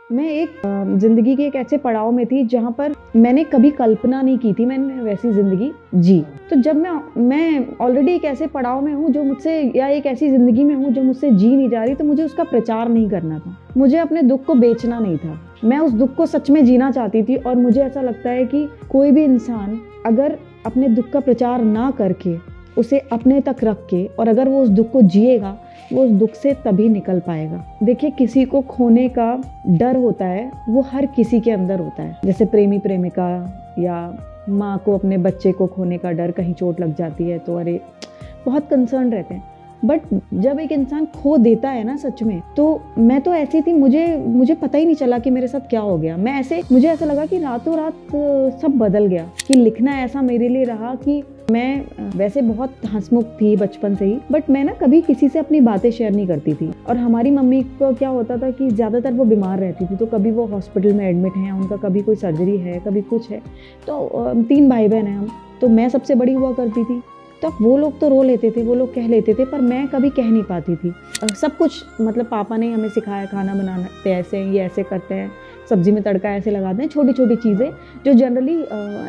मैं एक ज़िंदगी के एक ऐसे पड़ाव में थी जहाँ पर मैंने कभी कल्पना नहीं की थी मैंने वैसी ज़िंदगी जी। तो जब मैं ऑलरेडी एक ऐसे पड़ाव में हूँ जो मुझसे या एक ऐसी ज़िंदगी में हूँ जो मुझसे जी नहीं जा रही, तो मुझे उसका प्रचार नहीं करना था। मुझे अपने दुःख को बेचना नहीं था। मैं उस दुःख को सच में जीना चाहती थी और मुझे ऐसा लगता है कि कोई भी इंसान अगर अपने दुःख का प्रचार ना करके उसे अपने तक रख के और अगर वो उस दुःख को जिएगा, वो उस दुःख से तभी निकल पाएगा। देखिए, किसी को खोने का डर होता है, वो हर किसी के अंदर होता है। जैसे प्रेमी प्रेमिका या माँ को अपने बच्चे को खोने का डर, कहीं चोट लग जाती है तो अरे बहुत कंसर्न रहते हैं। बट जब एक इंसान खो देता है ना सच में, तो मैं तो ऐसी थी, मुझे पता ही नहीं चला कि मेरे साथ क्या हो गया। मुझे ऐसा लगा कि रातों रात सब बदल गया, कि लिखना ऐसा मेरे लिए रहा कि मैं वैसे बहुत हंसमुख थी बचपन से ही, बट मैं ना कभी किसी से अपनी बातें शेयर नहीं करती थी। और हमारी मम्मी को क्या होता था कि ज़्यादातर वो बीमार रहती थी, तो कभी वो हॉस्पिटल में एडमिट हैं, उनका कभी कोई सर्जरी है, कभी कुछ है। तो 3 भाई बहन हैं हम, तो मैं सबसे बड़ी हुआ करती थी। तो वो लोग तो रो लेते थे, वो लोग कह लेते थे, पर मैं कभी कह नहीं पाती थी। सब कुछ मतलब पापा ने हमें सिखाया, खाना बनाना ऐसे, ये ऐसे करते हैं, सब्जी में तड़का ऐसे लगाते हैं, छोटी छोटी चीज़ें जो जनरली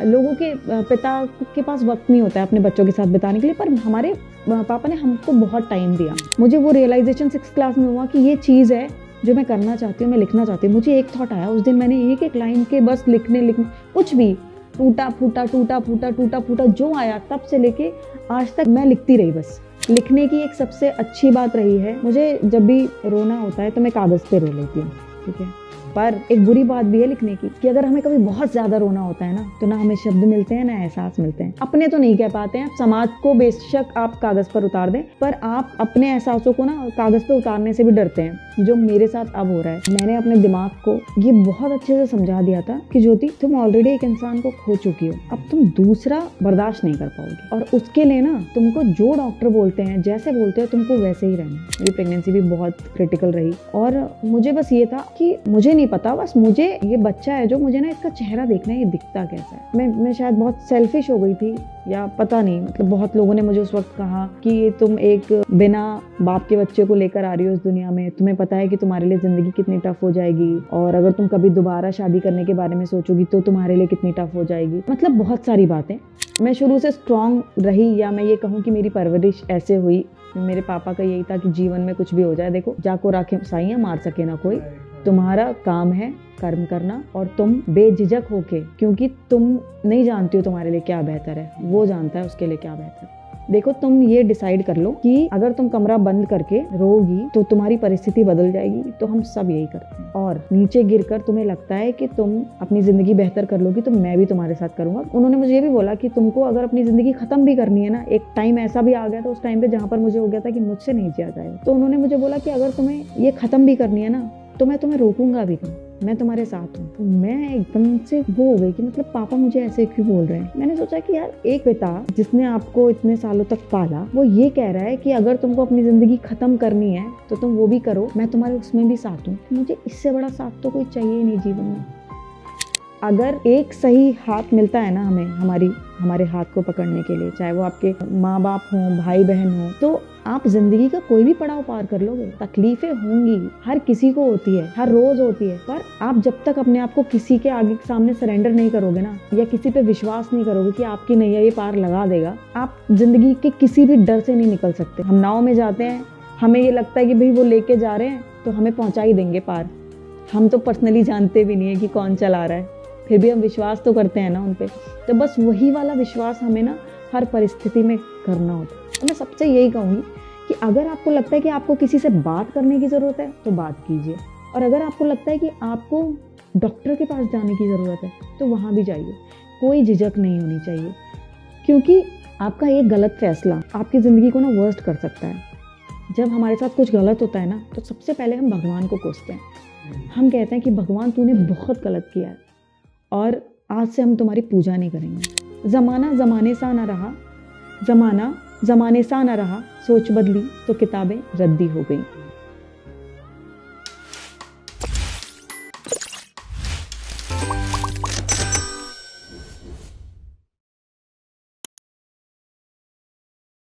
लोगों के पिता के पास वक्त नहीं होता है अपने बच्चों के साथ बिताने के लिए, पर हमारे पापा ने हमको बहुत टाइम दिया। मुझे वो रियलाइजेशन 6th क्लास में हुआ कि ये चीज़ है जो मैं करना चाहती हूँ, मैं लिखना चाहती हूँ। मुझे एक थॉट आया उस दिन, मैंने एक लाइन के बस लिखने कुछ भी टूटा फूटा जो आया, तब से लेके आज तक मैं लिखती रही। बस लिखने की एक सबसे अच्छी बात रही है, मुझे जब भी रोना होता है तो मैं कागज़ पे रो लेती हूँ, ठीक है। पर एक बुरी बात भी है लिखने की, कि अगर हमें कभी बहुत ज़्यादा रोना होता है ना, तो ना हमें शब्द मिलते हैं ना एहसास मिलते हैं। अपने तो नहीं कह पाते हैं, समाज को बेशक आप कागज़ पर उतार दें, पर आप अपने एहसासों को ना कागज़ पे उतारने से भी डरते हैं, जो मेरे साथ अब हो रहा है। मैंने अपने दिमाग को ये बहुत अच्छे से समझा दिया था कि ज्योति, तुम ऑलरेडी एक इंसान को खो चुकी हो, अब तुम दूसरा बर्दाश्त नहीं कर पाओगी, और उसके लिए ना तुमको जो डॉक्टर बोलते हैं, जैसे बोलते हैं, तुमको वैसे ही रहना। मेरी प्रेगनेंसी भी बहुत क्रिटिकल रही और मुझे बस ये था कि मुझे नहीं पता, बस मुझे ये बच्चा है जो मुझे ना इसका चेहरा देखना है, ये दिखता कैसा है। मैं शायद बहुत सेल्फिश हो गई थी या पता नहीं, मतलब बहुत लोगों ने मुझे उस वक्त कहा कि तुम एक बिना बाप के बच्चे को लेकर आ रही हो इस दुनिया में, तुम्हें पता है कि तुम्हारे लिए जिंदगी कितनी टफ हो जाएगी, और अगर तुम कभी दोबारा शादी करने के बारे में सोचोगी तो तुम्हारे लिए कितनी टफ हो जाएगी। मतलब बहुत सारी बातें। मैं शुरू से स्ट्रॉन्ग रही, या मैं ये कहूँ कि मेरी परवरिश ऐसे हुई। मेरे पापा का यही था कि जीवन में कुछ भी हो जाए, देखो, जाको राखे साइयां, मार सके ना कोई, तुम्हारा काम है कर्म करना, और तुम बेझिझक होके, क्योंकि तुम नहीं जानती हो तुम्हारे लिए क्या बेहतर है, वो जानता है उसके लिए क्या बेहतर है। देखो, तुम ये डिसाइड कर लो कि अगर तुम कमरा बंद करके रोगी तो तुम्हारी परिस्थिति बदल जाएगी। तो हम सब यही करते हैं, और नीचे गिरकर तुम्हें लगता है कि तुम अपनी जिंदगी बेहतर कर लोगी, तो मैं भी तुम्हारे साथ करूंगा। उन्होंने मुझे ये भी बोला कि तुमको अगर अपनी जिंदगी खत्म भी करनी है ना, एक टाइम ऐसा भी आ गया था उस टाइम पे जहाँ पर मुझे हो गया था कि मुझसे नहीं जिया जाएगा, तो उन्होंने मुझे बोला कि अगर तुम्हें ये खत्म भी करनी है ना, तो मैं तुम्हें रोकूंगा भी नहीं, मैं तुम्हारे साथ हूँ। तो मैं एकदम से वो हो गई कि मतलब पापा मुझे ऐसे क्यों बोल रहे हैं। मैंने सोचा कि यार, एक पिता जिसने आपको इतने सालों तक पाला, वो ये कह रहा है कि अगर तुमको अपनी जिंदगी खत्म करनी है तो तुम वो भी करो, मैं तुम्हारे उसमें भी साथ हूँ। मुझे इससे बड़ा साथ तो कोई चाहिए ही नहीं जीवन में। अगर एक सही हाथ मिलता है ना हमें, हमारे हाथ को पकड़ने के लिए, चाहे वो आपके माँ बाप हों, भाई बहन हों, तो आप जिंदगी का कोई भी पड़ाव पार कर लोगे। तकलीफें होंगी, हर किसी को होती है, हर रोज होती है, पर आप जब तक अपने आप को किसी के आगे सामने सरेंडर नहीं करोगे ना, या किसी पे विश्वास नहीं करोगे कि आपकी नैया ये पार लगा देगा, आप जिंदगी के किसी भी डर से नहीं निकल सकते। हम नाव में जाते हैं, हमें ये लगता है कि भाई वो लेके जा रहे हैं तो हमें पहुंचा ही देंगे पार। हम तो पर्सनली जानते भी नहीं है कि कौन चला रहा है, फिर भी हम विश्वास तो करते हैं ना उन पे। तो बस वही वाला विश्वास हमें ना हर परिस्थिति में करना होता है। तो मैं सबसे यही कहूँगी कि अगर आपको लगता है कि आपको किसी से बात करने की ज़रूरत है तो बात कीजिए, और अगर आपको लगता है कि आपको डॉक्टर के पास जाने की ज़रूरत है तो वहाँ भी जाइए। कोई झिझक नहीं होनी चाहिए, क्योंकि आपका एक गलत फैसला आपकी ज़िंदगी को ना वर्स्ट कर सकता है। जब हमारे साथ कुछ गलत होता है ना, तो सबसे पहले हम भगवान को कोसते हैं। हम कहते हैं कि भगवान, तूने बहुत गलत किया है और आज से हम तुम्हारी पूजा नहीं करेंगे। ज़माना ज़माने सा ना रहा, ज़माना ज़माने सा ना रहा, सोच बदली तो किताबें रद्दी हो गई।